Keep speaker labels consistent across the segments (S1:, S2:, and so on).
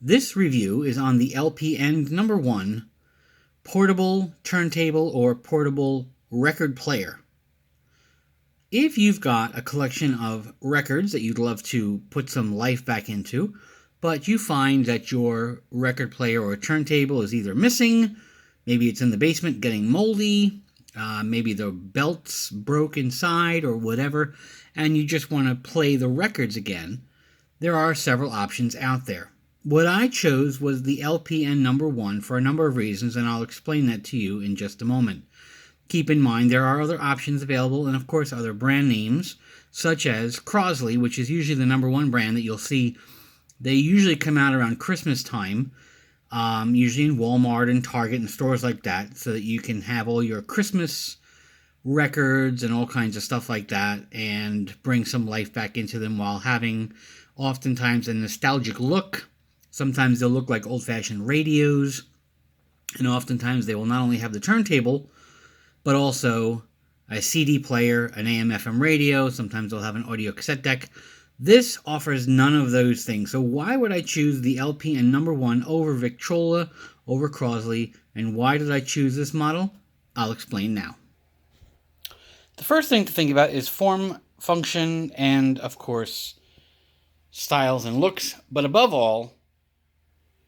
S1: This review is on the LP&No.1 portable turntable or portable record player. If you've got a collection of records that you'd love to put some life back into, but you find that your record player or turntable is either missing, maybe it's in the basement getting moldy, maybe the belt's broke inside or whatever, and you just want to play the records again, there are several options out there. What I chose was the LP&No.1 for a number of reasons, and I'll explain that to you in just a moment. Keep in mind there are other options available, and of course other brand names, such as Crosley, which is usually the number one brand that you'll see. They usually come out around Christmas time, usually in Walmart and Target and stores like that, so that you can have all your Christmas records and all kinds of stuff like that and bring some life back into them while having oftentimes a nostalgic look. Sometimes they'll look like old-fashioned radios, and oftentimes they will not only have the turntable, but also a CD player, an AM/FM radio. Sometimes they'll have an audio cassette deck. This offers none of those things. So why would I choose the LP&No.1 over Victrola, over Crosley, and why did I choose this model? I'll explain now. The first thing to think about is form, function, and of course, styles and looks, but above all,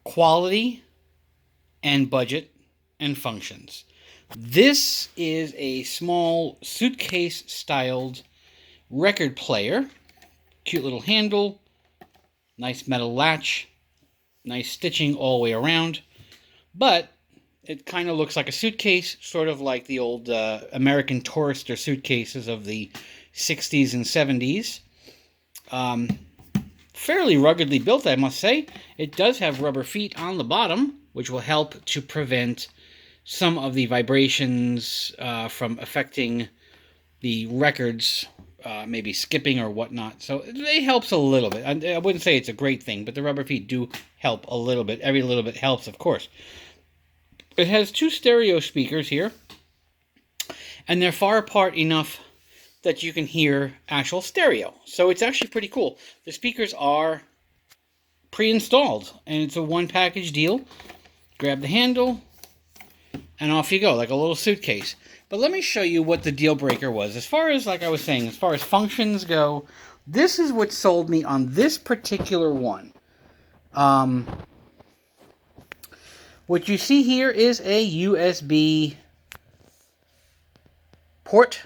S1: quality and budget and functions. This is a small suitcase-styled record player. Cute little handle, nice metal latch, nice stitching all the way around, but it kind of looks like a suitcase, sort of like the old American Tourister suitcases of the 60s and 70s. Fairly ruggedly built, I must say. It does have rubber feet on the bottom, which will help to prevent some of the vibrations from affecting the records, maybe skipping or whatnot. So it helps a little bit. I wouldn't say it's a great thing, but the rubber feet do help a little bit. Every little bit helps, of course. It has two stereo speakers here, and they're far apart enough that you can hear actual stereo. So it's actually pretty cool. The speakers are pre-installed, and it's a one-package deal. Grab the handle, and off you go, like a little suitcase. But let me show you what the deal breaker was. As far as, like I was saying, as far as functions go, this is what sold me on this particular one. What you see here is a USB port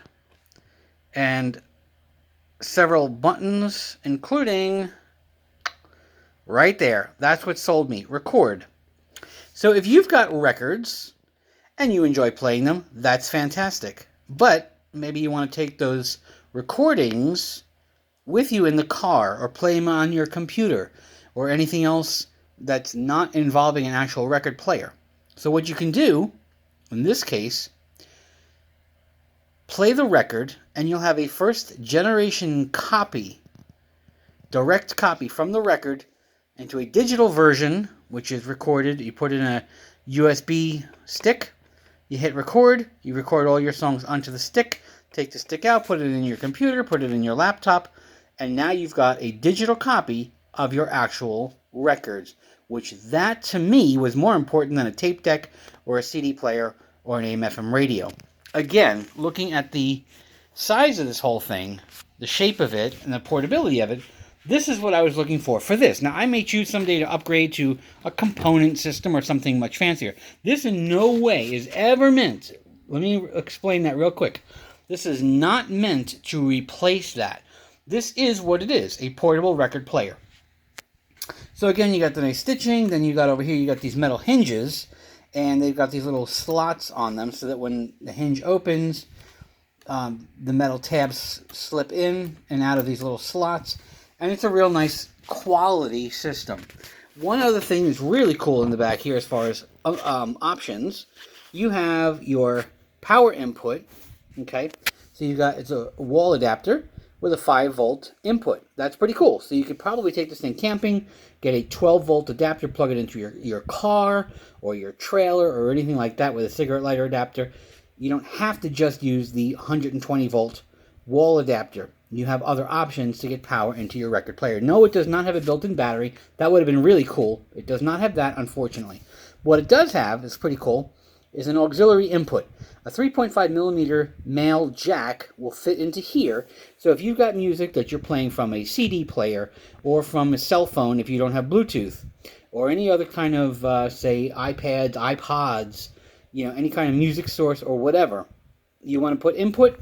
S1: and several buttons, including right there. That's what sold me. Record. So if you've got records and you enjoy playing them, that's fantastic. But maybe you want to take those recordings with you in the car or play them on your computer or anything else that's not involving an actual record player. So what you can do, in this case, play the record and you'll have a first generation copy, direct copy from the record into a digital version, which is recorded. You put in a USB stick, you hit record, you record all your songs onto the stick, take the stick out, put it in your computer, put it in your laptop, and now you've got a digital copy of your actual records, which that to me was more important than a tape deck or a CD player or an AM/FM radio. Again, looking at the size of this whole thing, the shape of it, and the portability of it, this is what I was looking for this. Now, I may choose someday to upgrade to a component system or something much fancier. This in no way is ever meant, let me explain that real quick. This is not meant to replace that. This is what it is, a portable record player. So again, you got the nice stitching, then you got over here, you got these metal hinges, and they've got these little slots on them so that when the hinge opens, the metal tabs slip in and out of these little slots. And it's a real nice quality system. One other thing that's really cool in the back here as far as options, you have your power input, okay? So you got, it's a wall adapter with a 5-volt input. That's pretty cool. So you could probably take this thing camping, get a 12-volt adapter, plug it into your car or your trailer or anything like that with a cigarette lighter adapter. You don't have to just use the 120-volt wall adapter. you have other options to get power into your record player. No, it does not have a built-in battery. That would have been really cool. It does not have that, unfortunately. What it does have, is pretty cool, is an auxiliary input. A 3.5 millimeter male jack will fit into here. So if you've got music that you're playing from a CD player or from a cell phone if you don't have Bluetooth, or any other kind of, say, iPads, iPods, any kind of music source or whatever, you want to put input,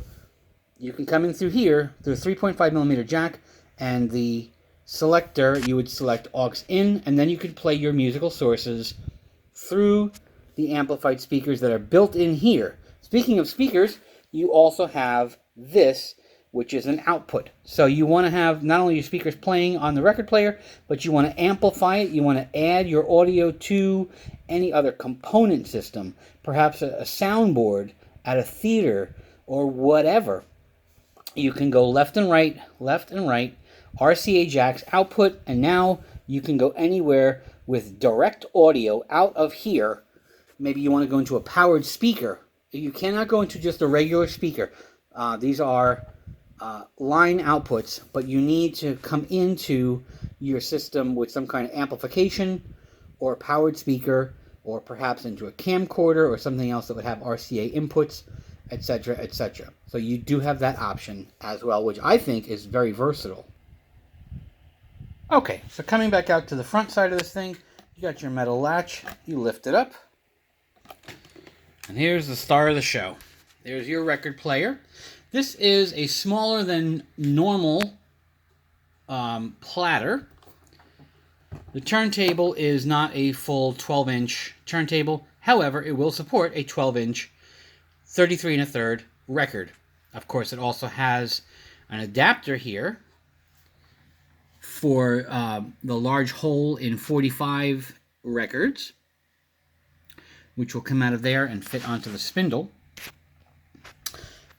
S1: you can come in through here, through a 3.5 millimeter jack, and the selector, you would select aux in, and then you could play your musical sources through the amplified speakers that are built in here. Speaking of speakers, you also have this, which is an output. So you want to have not only your speakers playing on the record player, but you want to amplify it. You want to add your audio to any other component system, perhaps a soundboard at a theater or whatever. You can go left and right, RCA jacks, output, and now you can go anywhere with direct audio out of here. Maybe you want to go into a powered speaker. You cannot go into just a regular speaker. These are line outputs, but you need to come into your system with some kind of amplification or a powered speaker, or perhaps into a camcorder or something else that would have RCA inputs, etc., etc. So you do have that option as well, which I think is very versatile. Okay, so coming back out to the front side of this thing, you got your metal latch, you lift it up, and here's the star of the show. There's your record player. This is a smaller than normal platter. The turntable is not a full 12-inch turntable. However, it will support a 12-inch 33 1/3 record. Of course, it also has an adapter here for the large hole in 45 records, which will come out of there and fit onto the spindle.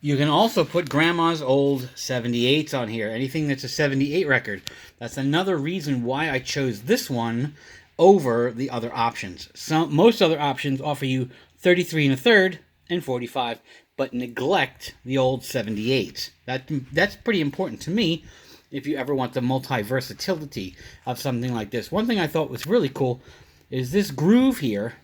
S1: You can also put Grandma's old 78s on here, anything that's a 78 record. That's another reason why I chose this one over the other options. Most other options offer you 33 1/3 and 45, but neglect the old 78s. That's pretty important to me if you ever want the multi-versatility of something like this. One thing I thought was really cool is this groove here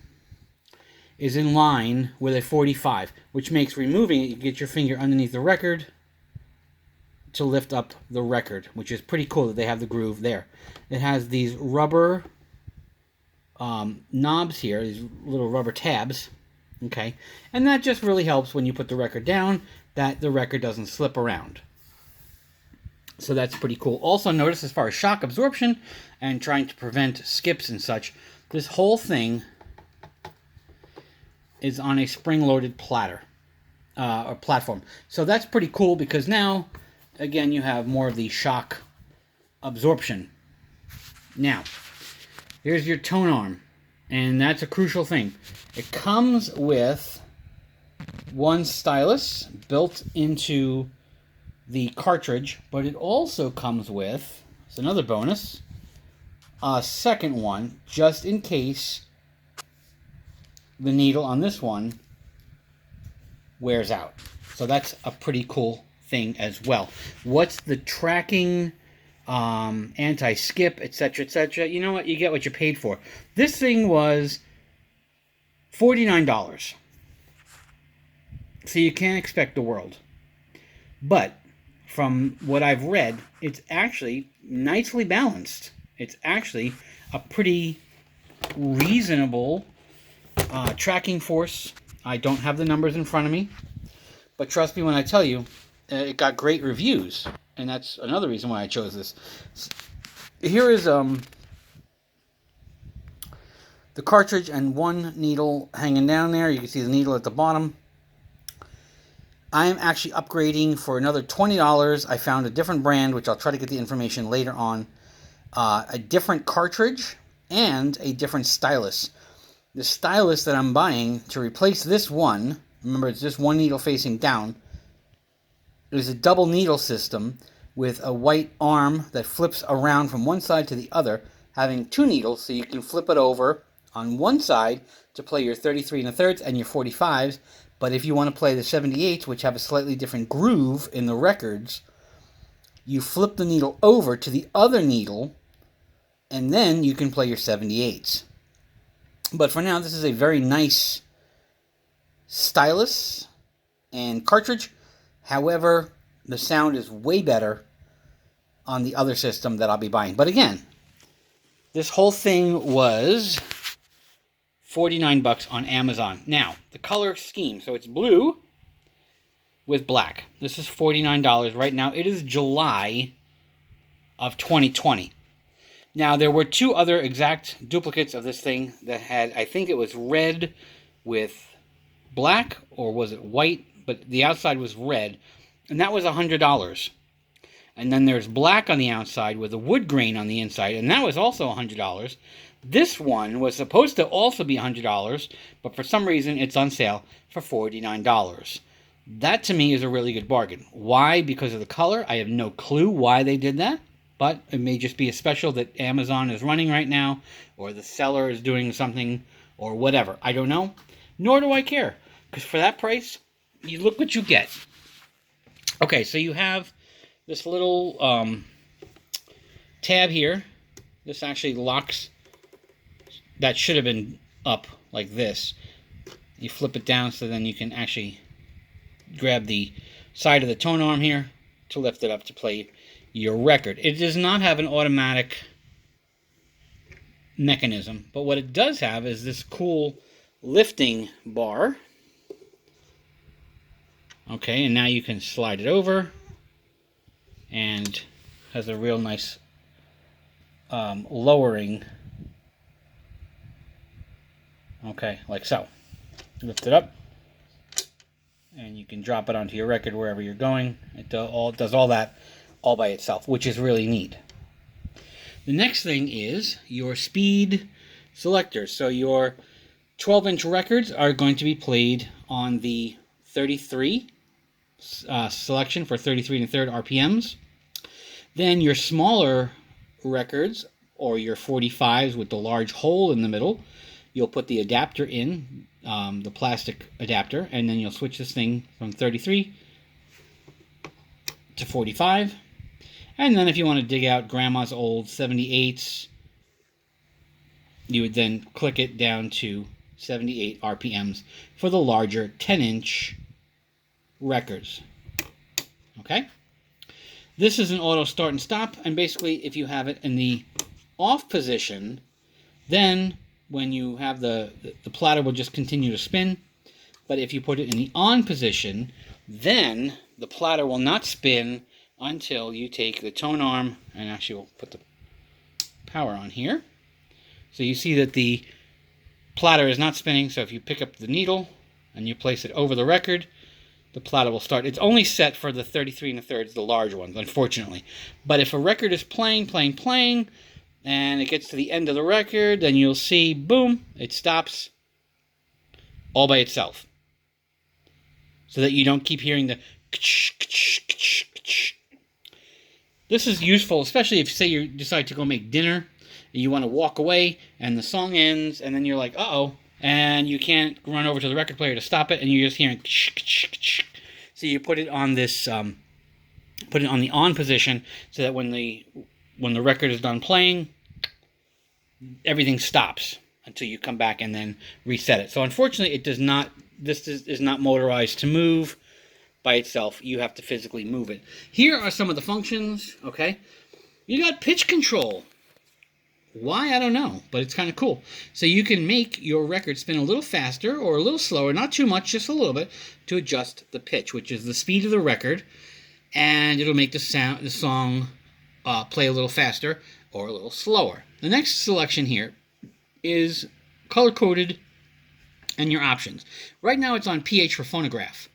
S1: is in line with a 45, which makes removing it, you get your finger underneath the record to lift up the record, which is pretty cool that they have the groove there. It has these rubber knobs here, these little rubber tabs, okay? And that just really helps when you put the record down, that the record doesn't slip around. So that's pretty cool. Also notice, as far as shock absorption and trying to prevent skips and such, this whole thing is on a spring-loaded platter or platform. So that's pretty cool because now, again, you have more of the shock absorption. Now, here's your tone arm, and that's a crucial thing. It comes with one stylus built into the cartridge, but it also comes with, it's another bonus, a second one, just in case the needle on this one wears out. So that's a pretty cool thing as well. What's the tracking, anti-skip, etc., etc.? You know what? You get what you paid for. This thing was $49. So you can't expect the world. But from what I've read, it's actually nicely balanced. It's actually a pretty reasonable tracking force. I don't have the numbers in front of me, but trust me when I tell you, it got great reviews, and that's another reason why I chose this. Here is the cartridge and one needle hanging down there. You can see the needle at the bottom. I am actually upgrading for another $20. I found a different brand, which I'll try to get the information later on. A different cartridge and a different stylus. The stylus that I'm buying to replace this one, remember it's just one needle facing down, is a double needle system with a white arm that flips around from one side to the other, having two needles so you can flip it over on one side to play your 33 1/3 and your 45s, but if you want to play the 78s, which have a slightly different groove in the records, you flip the needle over to the other needle, and then you can play your 78s. But for now, this is a very nice stylus and cartridge. However, the sound is way better on the other system that I'll be buying. But again, this whole thing was $49 on Amazon. Now, the color scheme. So it's blue with black. This is $49 right now. It is July of 2020. Now, there were two other exact duplicates of this thing that had, I think it was red with black, or was it white? But the outside was red, and that was $100. And then there's black on the outside with a wood grain on the inside, and that was also $100. This one was supposed to also be $100, but for some reason it's on sale for $49. That to me is a really good bargain. Why? Because of the color. I have no clue why they did that. But it may just be a special that Amazon is running right now, or the seller is doing something, or whatever. I don't know. Nor do I care. Because for that price, you look what you get. Okay, so you have this little tab here. This actually locks. That should have been up like this. You flip it down so then you can actually grab the side of the tone arm here to lift it up to play your record. It does not have an automatic mechanism, but what it does have is this cool lifting bar. Okay, and now you can slide it over, and has a real nice lowering. Okay, like so. Lift it up, and you can drop it onto your record wherever you're going. It does all that all by itself, which is really neat. The next thing is your speed selectors. So your 12-inch records are going to be played on the 33 selection for 33 1/3 RPMs. Then your smaller records, or your 45s with the large hole in the middle, you'll put the adapter in, the plastic adapter, and then you'll switch this thing from 33 to 45. And then if you want to dig out grandma's old 78s, you would then click it down to 78 RPMs for the larger 10-inch records. Okay? This is an auto start and stop, and basically if you have it in the off position, then when you have the platter will just continue to spin. But if you put it in the on position, then the platter will not spin until you take the tone arm, and actually we'll put the power on here. So you see that the platter is not spinning, so if you pick up the needle and you place it over the record, the platter will start. It's only set for the 33 1/3, the large ones, unfortunately. But if a record is playing, and it gets to the end of the record, then you'll see, boom, it stops all by itself. So that you don't keep hearing the This is useful, especially if, say, you decide to go make dinner, and you want to walk away, and the song ends, and then you're like, uh-oh, and you can't run over to the record player to stop it, and you're just hearing so you put it on this, put it on the on position, so that when the record is done playing, everything stops until you come back and then reset it. So unfortunately, it does not. This is not motorized to move by itself. You have to physically move it. Here are some of the functions. Okay, you got pitch control. Why? I don't know, but it's kind of cool. So you can make your record spin a little faster or a little slower, not too much, just a little bit, to adjust the pitch, which is the speed of the record, and it'll make the song play a little faster or a little slower. The next selection here is color-coded and your options. Right now it's on PH for phonograph,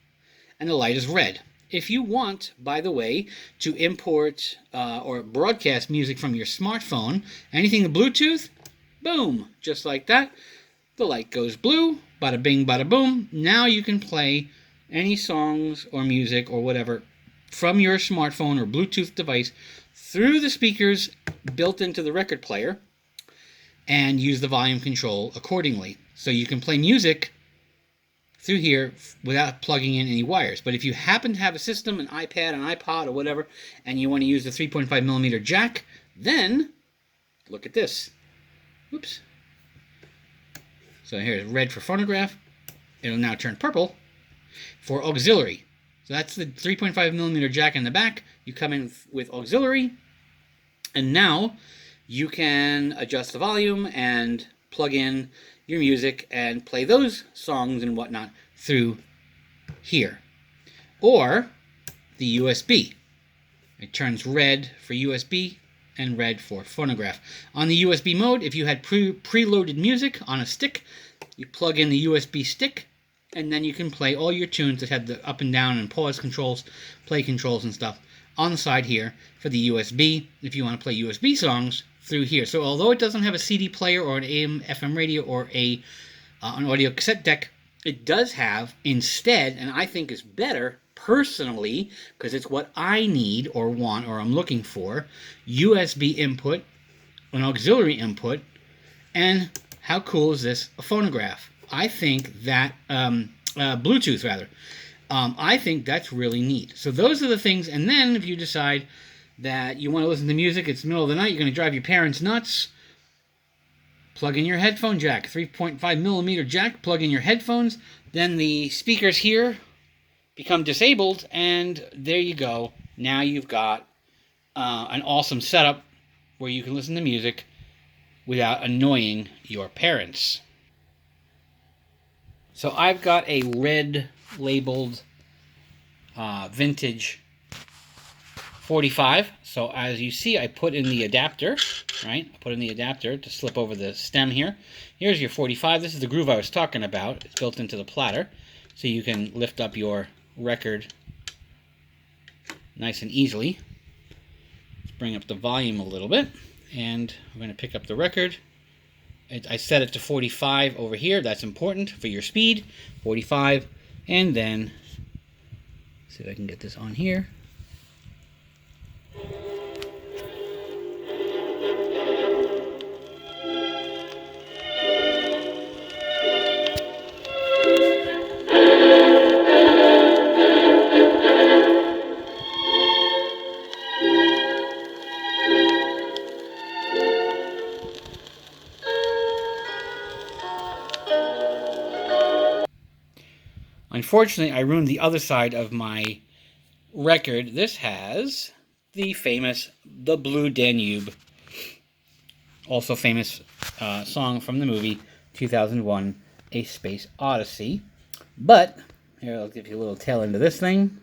S1: and the light is red. If you want, by the way, to import or broadcast music from your smartphone, anything with Bluetooth, boom, just like that, the light goes blue, bada bing, bada boom. Now you can play any songs or music or whatever from your smartphone or Bluetooth device through the speakers built into the record player and use the volume control accordingly. So you can play music through here without plugging in any wires. But if you happen to have a system, an iPad, an iPod, or whatever, and you want to use the 3.5 millimeter jack, then look at this. Oops. So here's red for phonograph. It'll now turn purple for auxiliary. So that's the 3.5 millimeter jack in the back. You come in with auxiliary, and now you can adjust the volume and plug in your music and play those songs and whatnot through here. Or the USB. It turns red for USB and red for phonograph. On the USB mode, if you had preloaded music on a stick, you plug in the USB stick, and then you can play all your tunes that have the up and down and pause controls, play controls and stuff on the side here for the USB, if you want to play USB songs through here. So although it doesn't have a CD player or an AM FM radio or an audio cassette deck, it does have instead, and I think is better personally, because it's what I need or want or I'm looking for, USB input, an auxiliary input, and how cool is this? A phonograph. I think that, Bluetooth rather. I think that's really neat. So those are the things, and then if you decide that you want to listen to music, it's the middle of the night, you're going to drive your parents nuts, plug in your headphone jack, 3.5 millimeter jack, plug in your headphones, then the speakers here become disabled, and there you go. Now you've got an awesome setup where you can listen to music without annoying your parents. So I've got a red labeled vintage 45. So as you see, I put in the adapter, right? I put in the adapter to slip over the stem here. Here's your 45. This is the groove I was talking about. It's built into the platter, so you can lift up your record nice and easily. Let's bring up the volume a little bit, and I'm going to pick up the record. I set it to 45 over here. That's important for your speed. 45, and then see if I can get this on here. Unfortunately, I ruined the other side of my record. This has the famous The Blue Danube, also famous song from the movie 2001, A Space Odyssey. But, here, I'll give you a little tail end of this thing.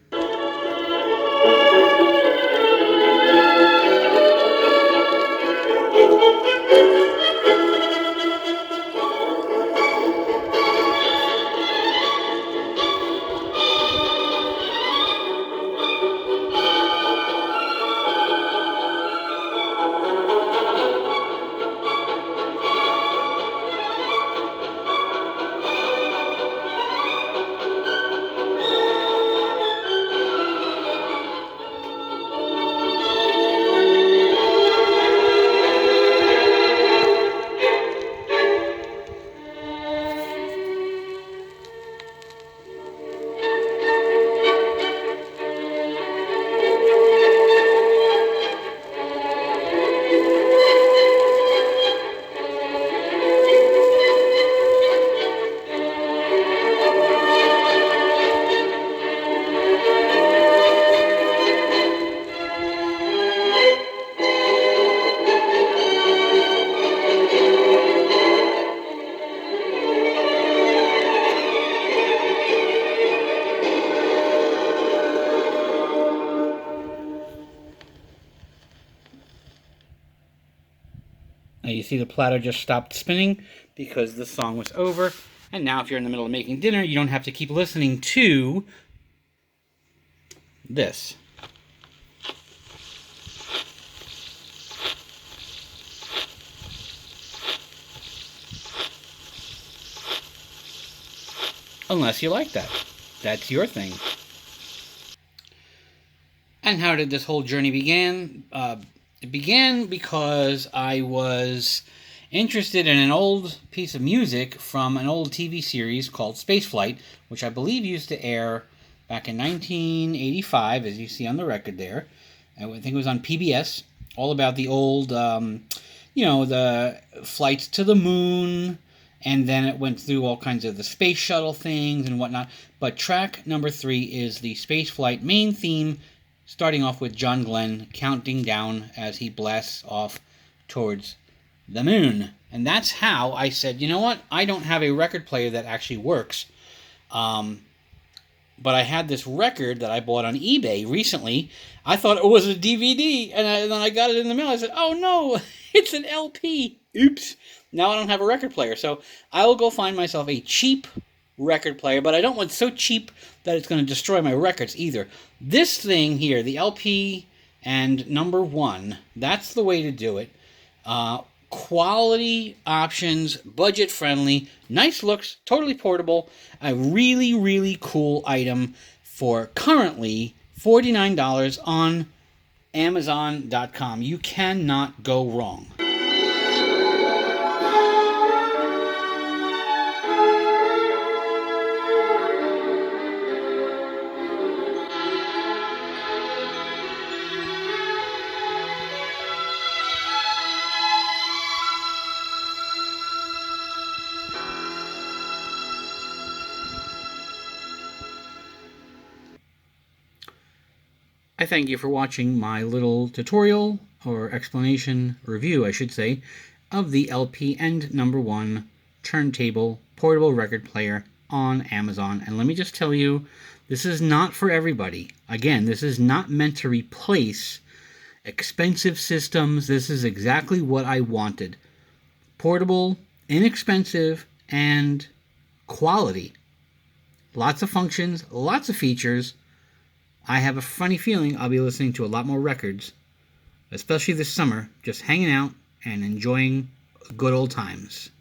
S1: Now you see the platter just stopped spinning because the song was over. And now if you're in the middle of making dinner, you don't have to keep listening to this. Unless you like that. That's your thing. And how did this whole journey begin? It began because I was interested in an old piece of music from an old TV series called Spaceflight, which I believe used to air back in 1985, as you see on the record there. I think it was on PBS, all about the old, the flights to the moon, and then it went through all kinds of the space shuttle things and whatnot. But track number 3 is the Spaceflight main theme, starting off with John Glenn counting down as he blasts off towards the moon. And that's how I said, you know what? I don't have a record player that actually works. But I had this record that I bought on eBay recently. I thought it was a DVD, and then I got it in the mail. I said, oh no, it's an LP. Oops. Now I don't have a record player. So I will go find myself a cheap record player, but I don't want so cheap that it's going to destroy my records either. This thing here, the LP&No.1, that's the way to do it. Quality options, budget friendly, nice looks, totally portable. A really, really cool item for currently $49 on Amazon.com. You cannot go wrong. I thank you for watching my little tutorial, or explanation, review I should say, of the LP&No.1 Turntable portable record player on Amazon. And let me just tell you, this is not for everybody. Again, this is not meant to replace expensive systems. This is exactly what I wanted. Portable, inexpensive, and quality. Lots of functions, lots of features. I have a funny feeling I'll be listening to a lot more records, especially this summer, just hanging out and enjoying good old times.